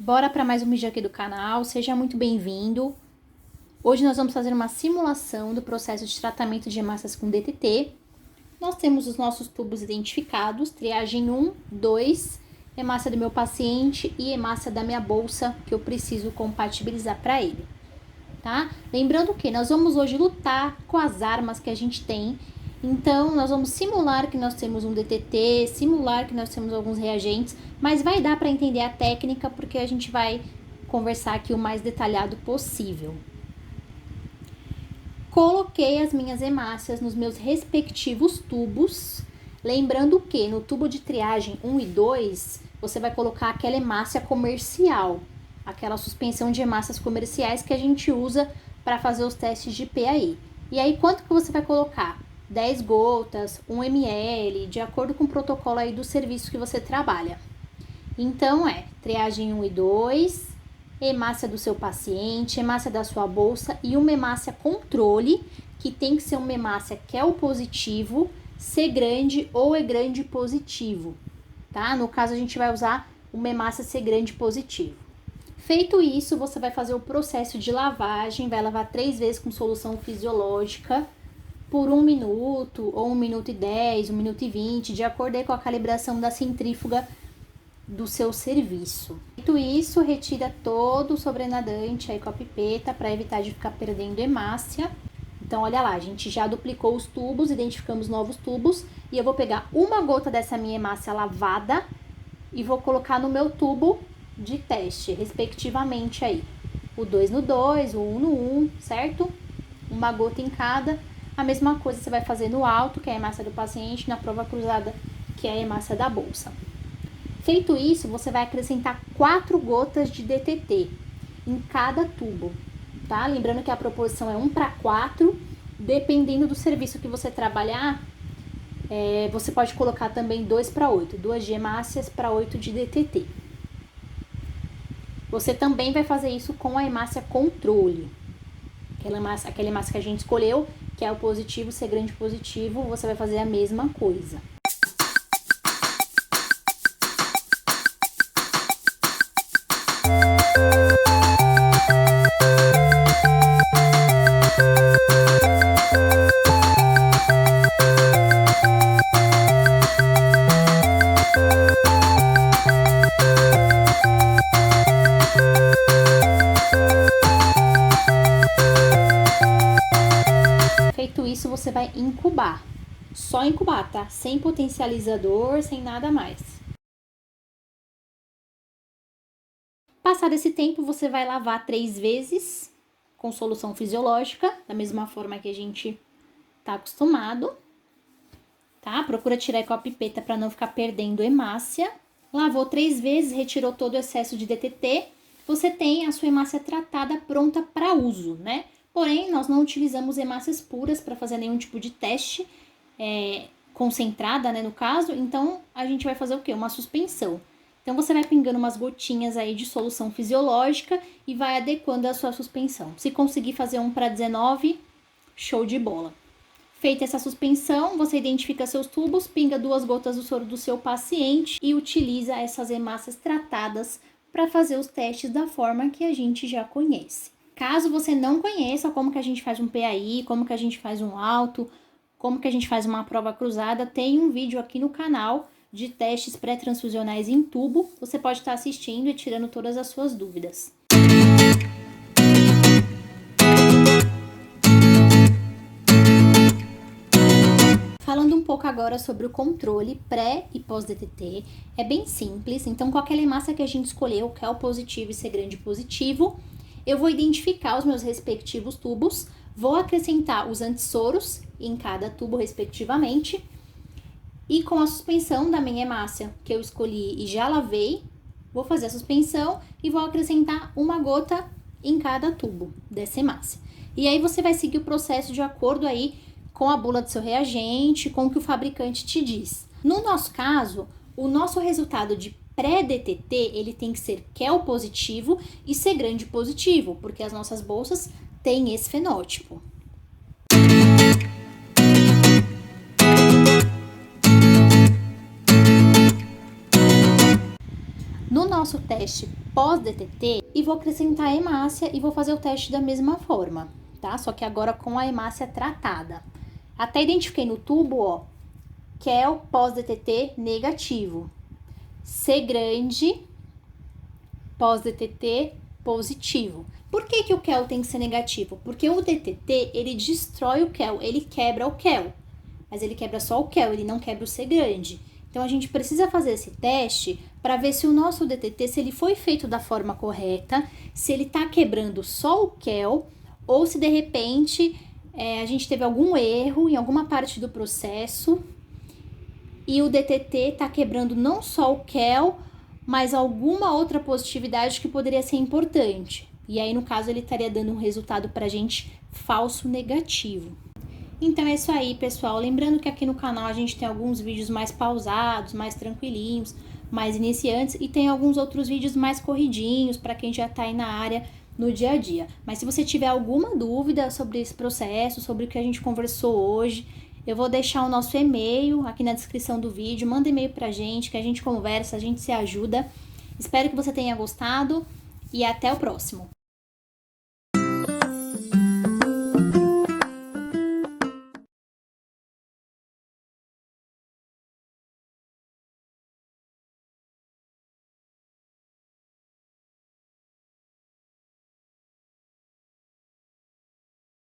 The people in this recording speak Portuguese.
Bora para mais um vídeo aqui do canal, seja muito bem-vindo. Hoje nós vamos fazer uma simulação do processo de tratamento de hemácias com DTT. Nós temos os nossos tubos identificados, triagem 1, 2, hemácia do meu paciente e hemácia da minha bolsa, que eu preciso compatibilizar para ele, tá? Lembrando que nós vamos hoje lutar com as armas que a gente tem. Então, nós vamos simular que nós temos um DTT, simular que nós temos alguns reagentes, mas vai dar para entender a técnica, porque a gente vai conversar aqui o mais detalhado possível. Coloquei as minhas hemácias nos meus respectivos tubos, lembrando que no tubo de triagem 1 e 2, você vai colocar aquela hemácia comercial, aquela suspensão de hemácias comerciais que a gente usa para fazer os testes de PAI. E aí, quanto que você vai colocar? 10 gotas, 1 ml, de acordo com o protocolo aí do serviço que você trabalha. Então, triagem 1 e 2, hemácia do seu paciente, hemácia da sua bolsa e uma hemácia controle, que tem que ser uma hemácia que é o positivo, C grande ou E grande positivo, tá? No caso, a gente vai usar uma hemácia C grande positivo. Feito isso, você vai fazer o processo de lavagem, vai lavar 3 vezes com solução fisiológica, por 1 minuto, ou 1 minuto e 10, 1 minuto e 20, de acordo aí com a calibração da centrífuga do seu serviço. Feito isso, retira todo o sobrenadante aí com a pipeta, para evitar de ficar perdendo hemácia. Então, olha lá, a gente já duplicou os tubos, identificamos novos tubos, e eu vou pegar uma gota dessa minha hemácia lavada e vou colocar no meu tubo de teste, respectivamente aí. O 2 no 2, o 1 no 1, certo? Uma gota em cada. A mesma coisa você vai fazer no alto, que é a hemácia do paciente, na prova cruzada, que é a hemácia da bolsa. Feito isso, você vai acrescentar 4 gotas de DTT em cada tubo, tá? Lembrando que a proporção é 1:4, dependendo do serviço que você trabalhar, você pode colocar também 2:8, 2 de hemácias para 8 de DTT. Você também vai fazer isso com a hemácia controle. Aquela hemácia que a gente escolheu, que é o positivo, C grande positivo, você vai fazer a mesma coisa. Feito isso, você vai incubar. Só incubar, tá? Sem potencializador, sem nada mais. Passado esse tempo, você vai lavar 3 vezes com solução fisiológica, da mesma forma que a gente tá acostumado, tá? Procura tirar com a pipeta para não ficar perdendo hemácia. Lavou 3 vezes, retirou todo o excesso de DTT, você tem a sua hemácia tratada pronta para uso, né? Porém, nós não utilizamos hemácias puras para fazer nenhum tipo de teste concentrada, né, no caso. Então, a gente vai fazer o quê? Uma suspensão. Então, você vai pingando umas gotinhas aí de solução fisiológica e vai adequando a sua suspensão. Se conseguir fazer 1:19, show de bola. Feita essa suspensão, você identifica seus tubos, pinga 2 gotas do soro do seu paciente e utiliza essas hemácias tratadas para fazer os testes da forma que a gente já conhece. Caso você não conheça como que a gente faz um PAI, como que a gente faz um alto, como que a gente faz uma prova cruzada, tem um vídeo aqui no canal de testes pré-transfusionais em tubo. Você pode estar assistindo e tirando todas as suas dúvidas. Falando um pouco agora sobre o controle pré e pós-DTT, é bem simples. Então, com aquela hemácia que a gente escolheu, que é o positivo e C grande positivo, eu vou identificar os meus respectivos tubos, vou acrescentar os antissoros em cada tubo respectivamente, e com a suspensão da minha hemácia que eu escolhi e já lavei, vou fazer a suspensão e vou acrescentar 1 gota em cada tubo dessa hemácia. E aí você vai seguir o processo de acordo aí com a bula do seu reagente, com o que o fabricante te diz. No nosso caso, o nosso resultado de pré-DTT, ele tem que ser QEL positivo e C grande positivo, porque as nossas bolsas têm esse fenótipo. no nosso teste pós-DTT e vou acrescentar a hemácia e vou fazer o teste da mesma forma, tá? Só que agora com a hemácia tratada. Até identifiquei no tubo, ó, QEL pós-DTT negativo. C grande pós-DTT positivo. Por que que o QEL tem que ser negativo? Porque o DTT, ele destrói o QEL, ele quebra o QEL. Mas ele quebra só o QEL, ele não quebra o C grande. Então, a gente precisa fazer esse teste para ver se o nosso DTT, se ele foi feito da forma correta, se ele está quebrando só o QEL, ou se de repente a gente teve algum erro em alguma parte do processo e o DTT está quebrando não só o QEL, mas alguma outra positividade que poderia ser importante. E aí, no caso, ele estaria dando um resultado para a gente falso negativo. Então é isso aí, pessoal. Lembrando que aqui no canal a gente tem alguns vídeos mais pausados, mais tranquilinhos, mais iniciantes, e tem alguns outros vídeos mais corridinhos para quem já está aí na área no dia a dia. Mas se você tiver alguma dúvida sobre esse processo, sobre o que a gente conversou hoje, eu vou deixar o nosso e-mail aqui na descrição do vídeo. Manda e-mail pra gente, que a gente conversa, a gente se ajuda. Espero que você tenha gostado e até o próximo.